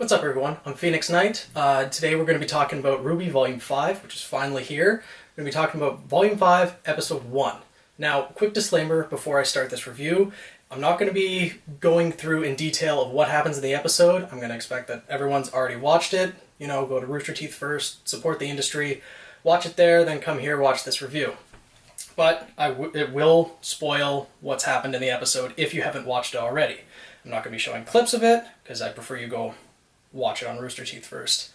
What's up, everyone? I'm Phoenix Knight. Today we're going to be talking about RWBY Volume 5, which is finally here. We're going to be talking about Volume 5, Episode 1. Now, quick disclaimer before I start this review. I'm not going to be going through in detail of what happens in the episode. I'm going to expect that everyone's already watched it. You know, go to Rooster Teeth first, support the industry, watch it there, then come here, watch this review. But it will spoil what's happened in the episode if you haven't watched it already. I'm not going to be showing clips of it, because I prefer you go watch it on Rooster Teeth first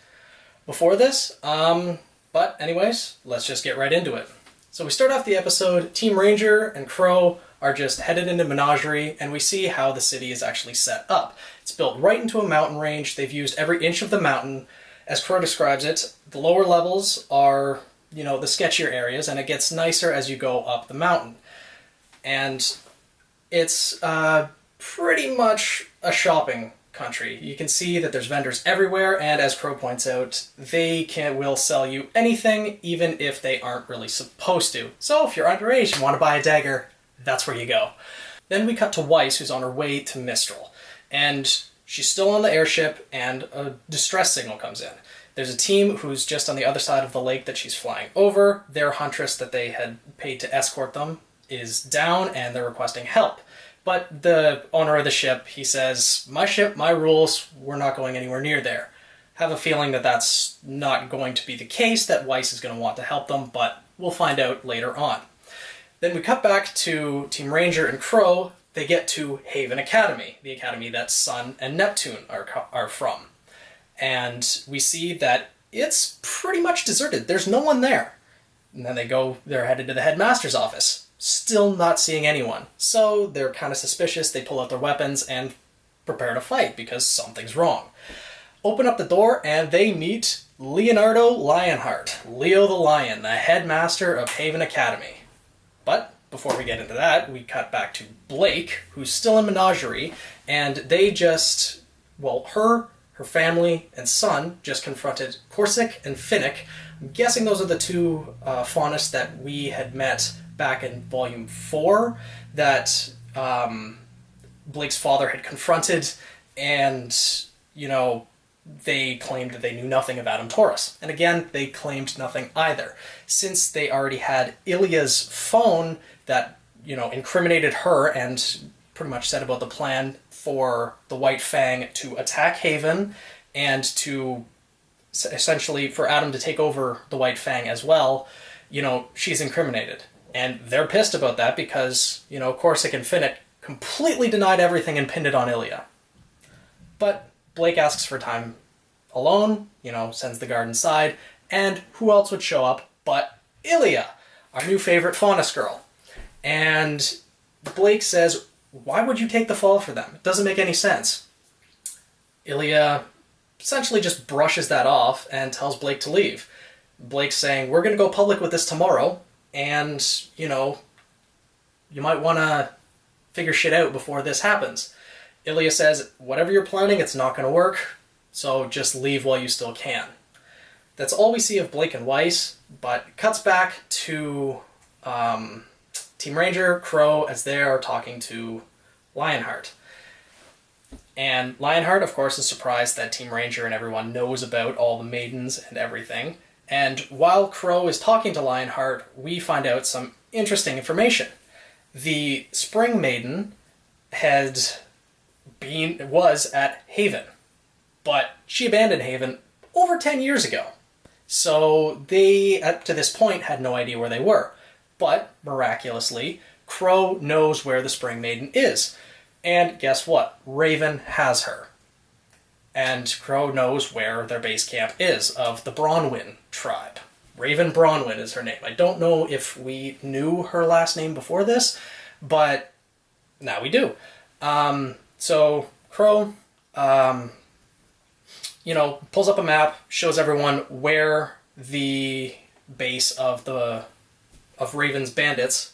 before this. But anyways, let's just get right into it. So we start off the episode, Team Ranger and Crow are just headed into Menagerie, and we see how the city is actually set up. It's built right into a mountain range. They've used every inch of the mountain. As Crow describes it, the lower levels are, the sketchier areas, and it gets nicer as you go up the mountain. And it's pretty much a shopping country. You can see that there's vendors everywhere, and as Crow points out, they will sell you anything, even if they aren't really supposed to. So if you're underage and want to buy a dagger, that's where you go. Then we cut to Weiss, who's on her way to Mistral, and she's still on the airship, and a distress signal comes in. There's a team who's just on the other side of the lake that she's flying over. Their huntress that they had paid to escort them is down, and they're requesting help. But the owner of the ship, he says, "My ship, my rules, we're not going anywhere near there." Have a feeling that that's not going to be the case, that Weiss is going to want to help them, but we'll find out later on. Then we cut back to Team Ranger and Crow. They get to Haven Academy, the academy that Sun and Neptune are from. And we see that it's pretty much deserted. There's no one there. And then they're headed to the headmaster's office. Still not seeing anyone. So they're kind of suspicious. They pull out their weapons and prepare to fight because something's wrong. Open up the door and they meet Leonardo Lionheart, Leo the Lion, the headmaster of Haven Academy. But before we get into that, we cut back to Blake, who's still in Menagerie, and they her family and son just confronted Corsic and Finnick. I'm guessing those are the two faunists that we had met back in Volume 4 that Blake's father had confronted, and, they claimed that they knew nothing of Adam Taurus. And again, they claimed nothing either, since they already had Ilya's phone that, incriminated her and pretty much said about the plan for the White Fang to attack Haven and to essentially for Adam to take over the White Fang as well. She's incriminated. And they're pissed about that because, Corsic and Finnick completely denied everything and pinned it on Ilya. But Blake asks for time alone, sends the guard inside, and who else would show up but Ilya, our new favorite Faunus girl. And Blake says, "Why would you take the fall for them? It doesn't make any sense." Ilya essentially just brushes that off and tells Blake to leave. Blake's saying, "We're going to go public with this tomorrow, and, you might want to figure shit out before this happens." Ilya says, "Whatever you're planning, it's not going to work, so just leave while you still can." That's all we see of Blake and Weiss, but it cuts back to Team Ranger, Crow, as they are talking to Lionheart. And Lionheart, of course, is surprised that Team Ranger and everyone knows about all the maidens and everything. And while Crow is talking to Lionheart, we find out some interesting information. The Spring Maiden was at Haven, but she abandoned Haven over 10 years ago. So they, up to this point, had no idea where they were. But, miraculously, Crow knows where the Spring Maiden is. And guess what? Raven has her. And Crow knows where their base camp is, of the Bronwyn tribe. Raven Bronwyn is her name. I don't know if we knew her last name before this, but now we do. So Crow, pulls up a map, shows everyone where the base of Raven's bandits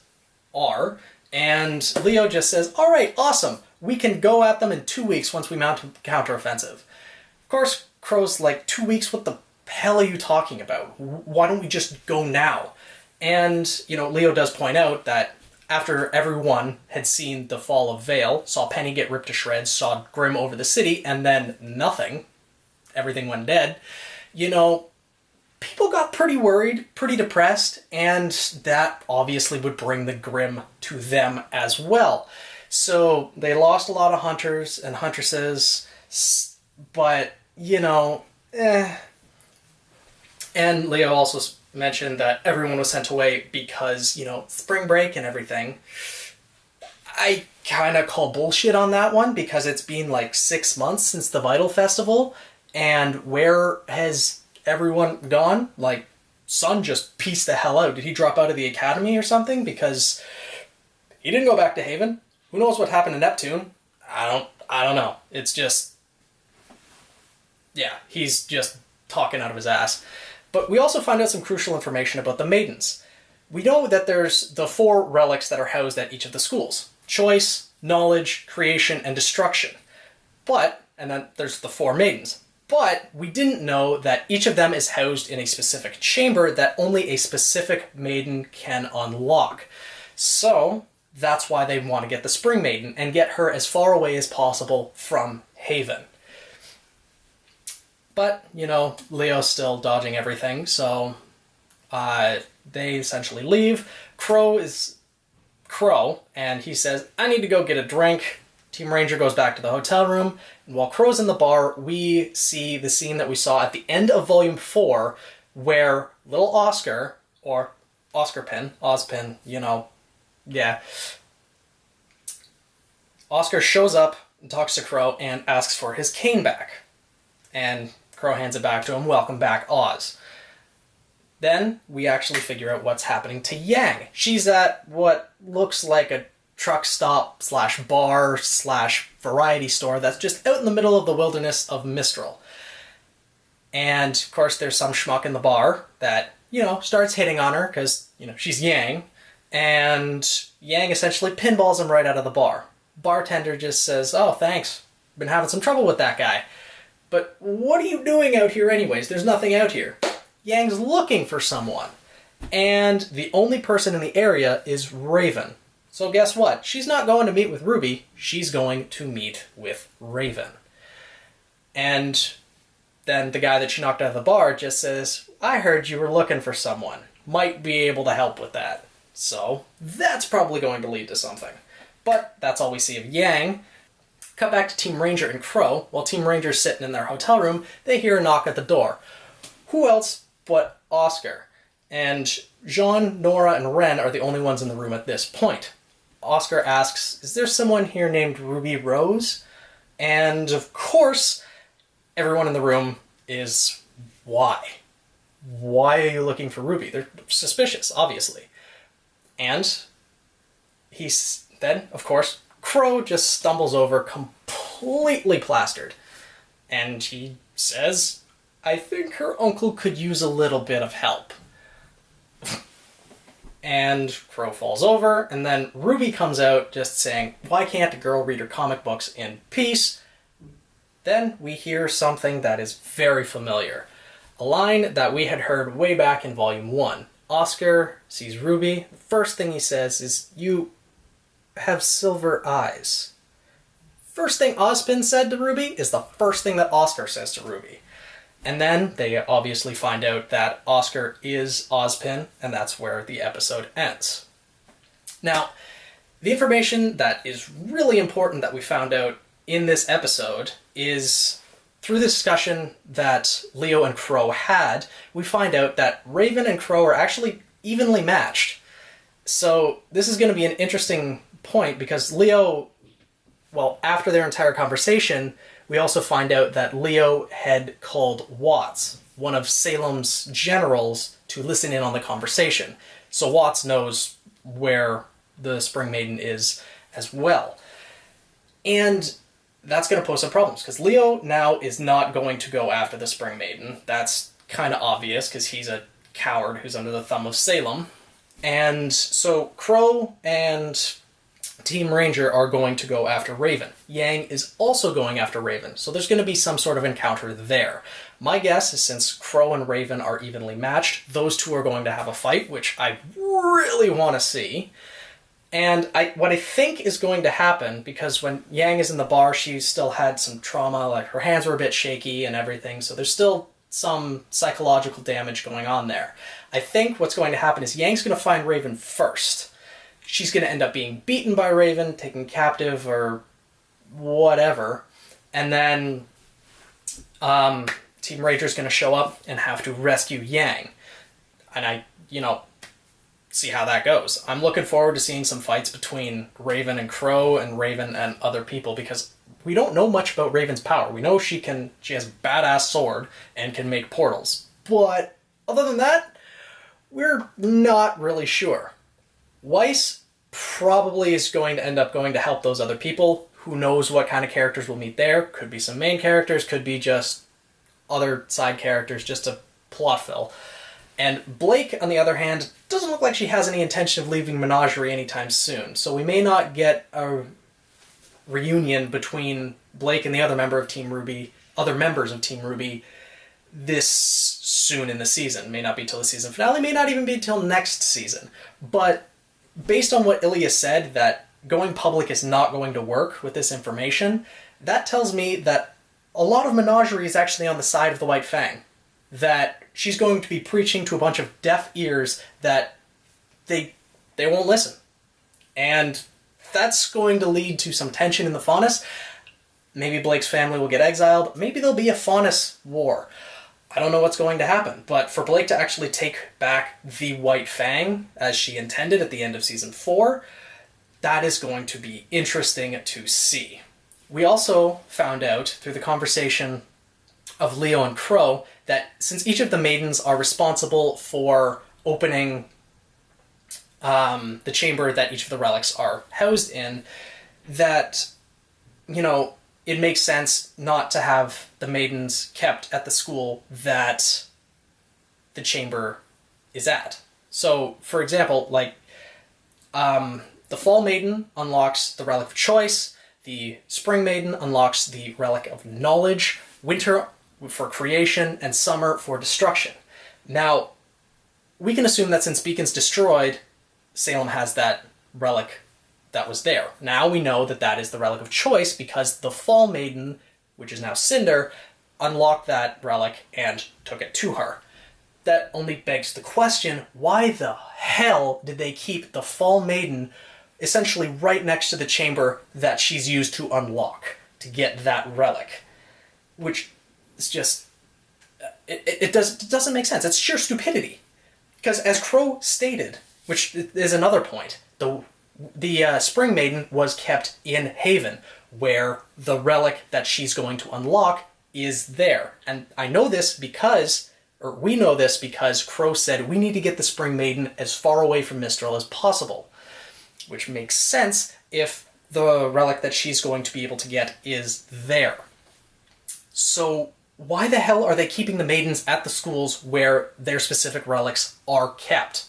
are, and Leo just says, "All right, awesome. We can go at them in 2 weeks once we mount a counteroffensive." Of course, Crow's like, 2 weeks? What the hell are you talking about? Why don't we just go now? And, Leo does point out that after everyone had seen the fall of Vale, saw Penny get ripped to shreds, saw Grim over the city, and then nothing, everything went dead, you know, people got pretty worried, pretty depressed, and that obviously would bring the Grimm to them as well. So they lost a lot of hunters and huntresses, but, you know, And Leo also mentioned that everyone was sent away because, you know, spring break and everything. I kind of call bullshit on that one because it's been like 6 months since the Vital Festival, and where has everyone gone? Like, Sun just pieced the hell out. Did he drop out of the academy or something? Because he didn't go back to Haven. Who knows what happened to Neptune? I don't know. It's just, yeah, he's just talking out of his ass. But we also find out some crucial information about the Maidens. We know that there's the 4 relics that are housed at each of the schools. Choice, Knowledge, Creation, and Destruction. And then there's the 4 Maidens. But we didn't know that each of them is housed in a specific chamber that only a specific Maiden can unlock. So that's why they want to get the Spring Maiden and get her as far away as possible from Haven. But, you know, Leo's still dodging everything, so they essentially leave. Crow, and he says, I need to go get a drink. Team Ranger goes back to the hotel room, and while Crow's in the bar, we see the scene that we saw at the end of Volume 4, where little Oscar, or Ozpin, you know, yeah. Oscar shows up and talks to Crow and asks for his cane back. And Crow hands it back to him. Welcome back, Oz. Then we actually figure out what's happening to Yang. She's at what looks like a truck stop / bar / variety store that's just out in the middle of the wilderness of Mistral. And, of course, there's some schmuck in the bar that, you know, starts hitting on her because, you know, she's Yang. And Yang essentially pinballs him right out of the bar. Bartender just says, oh, thanks. Been having some trouble with that guy. But what are you doing out here anyways? There's nothing out here. Yang's looking for someone. And the only person in the area is Raven. So guess what? She's not going to meet with RWBY. She's going to meet with Raven. And then the guy that she knocked out of the bar just says, I heard you were looking for someone. Might be able to help with that. So that's probably going to lead to something. But that's all we see of Yang. Cut back to Team Ranger and Crow. While Team Ranger's sitting in their hotel room, they hear a knock at the door. Who else but Oscar? And Jean, Nora, and Ren are the only ones in the room at this point. Oscar asks, is there someone here named Ruby Rose? And of course, everyone in the room is, why? Why are you looking for Ruby? They're suspicious, obviously. And then, of course, Crow just stumbles over completely plastered. And he says, I think her uncle could use a little bit of help. And Crow falls over, and then RWBY comes out just saying, why can't a girl read her comic books in peace? Then we hear something that is very familiar. A line that we had heard way back in Volume 1. Oscar sees RWBY. The first thing he says is, you have silver eyes. First thing Ozpin said to RWBY is the first thing that Oscar says to RWBY. And then they obviously find out that Oscar is Ozpin, and that's where the episode ends. Now, the information that is really important that we found out in this episode is, through the discussion that Leo and Crow had, we find out that Raven and Crow are actually evenly matched. So this is going to be an interesting point because Leo, well, after their entire conversation, we also find out that Leo had called Watts, one of Salem's generals, to listen in on the conversation. So Watts knows where the Spring Maiden is as well. And that's going to pose some problems, because Leo now is not going to go after the Spring Maiden. That's kind of obvious, because he's a coward who's under the thumb of Salem. And so Crow and Team Ranger are going to go after Raven. Yang is also going after Raven, so there's going to be some sort of encounter there. My guess is since Crow and Raven are evenly matched, those two are going to have a fight, which I really want to see. And what I think is going to happen, because when Yang is in the bar, she still had some trauma, like her hands were a bit shaky and everything, so there's still some psychological damage going on there. I think what's going to happen is Yang's going to find Raven first. She's going to end up being beaten by Raven, taken captive, or whatever, and then Team Rager's going to show up and have to rescue Yang. And see how that goes. I'm looking forward to seeing some fights between Raven and Crow and Raven and other people, because we don't know much about Raven's power. We know she has a badass sword and can make portals. But other than that, we're not really sure. Weiss probably is going to end up going to help those other people. Who knows what kind of characters we'll meet there. Could be some main characters, could be just other side characters, just a plot fill. And Blake, on the other hand, doesn't look like she has any intention of leaving Menagerie anytime soon. So we may not get a reunion between Blake and the other members of Team RWBY this soon in the season. May not be till the season finale, may not even be till next season. But based on what Ilya said, that going public is not going to work with this information, that tells me that a lot of Menagerie is actually on the side of the White Fang. That she's going to be preaching to a bunch of deaf ears that they won't listen. And that's going to lead to some tension in the Faunus. Maybe Blake's family will get exiled. Maybe there'll be a Faunus war. I don't know what's going to happen. But for Blake to actually take back the White Fang, as she intended at the end of Season 4, that is going to be interesting to see. We also found out through the conversation of Leo and Crow that since each of the maidens are responsible for opening the chamber that each of the relics are housed in, that, it makes sense not to have the maidens kept at the school that the chamber is at. So, for example, the Fall Maiden unlocks the Relic of Choice, the Spring Maiden unlocks the Relic of Knowledge, Winter for creation, and Summer for destruction. Now, we can assume that since Beacon's destroyed, Salem has that relic that was there. Now we know that that is the Relic of Choice because the Fall Maiden, which is now Cinder, unlocked that relic and took it to her. That only begs the question, why the hell did they keep the Fall Maiden essentially right next to the chamber that she's used to unlock to get that relic? Which is just... It doesn't make sense. It's sheer stupidity. Because as Crow stated, which is another point, the Spring Maiden was kept in Haven, where the relic that she's going to unlock is there. And I know this because, or we know this because Crow said we need to get the Spring Maiden as far away from Mistral as possible. Which makes sense if the relic that she's going to be able to get is there. So why the hell are they keeping the maidens at the schools where their specific relics are kept?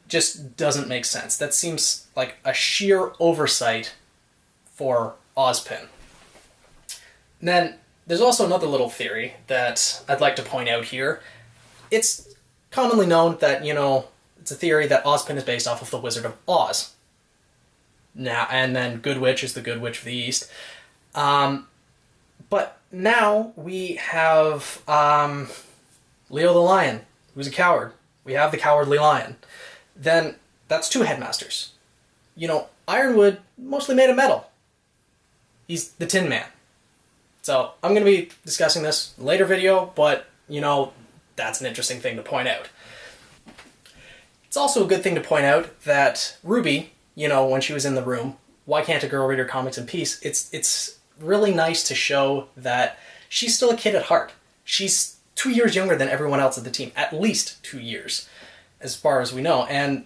Just doesn't make sense. That seems like a sheer oversight for Ozpin. And then there's also another little theory that I'd like to point out here. It's commonly known that, it's a theory that Ozpin is based off of the Wizard of Oz. Now, and then Good Witch is the Good Witch of the East. But now we have Leo the Lion, who's a coward. We have the Cowardly Lion. Then that's two headmasters. Ironwood mostly made of metal. He's the Tin Man. So I'm going to be discussing this in a later video, but, that's an interesting thing to point out. It's also a good thing to point out that RWBY, when she was in the room, why can't a girl read her comics in peace? It's really nice to show that she's still a kid at heart. She's 2 years younger than everyone else at the team, at least 2 years, as far as we know. And,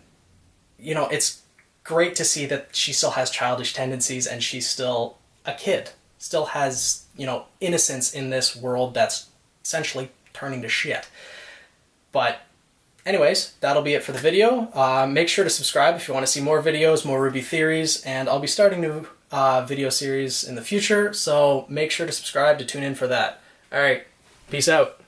it's great to see that she still has childish tendencies and she's still a kid. Still has, innocence in this world that's essentially turning to shit. But anyways, that'll be it for the video. Make sure to subscribe if you want to see more videos, more RWBY theories, and I'll be starting new video series in the future, so make sure to subscribe to tune in for that. Alright, peace out.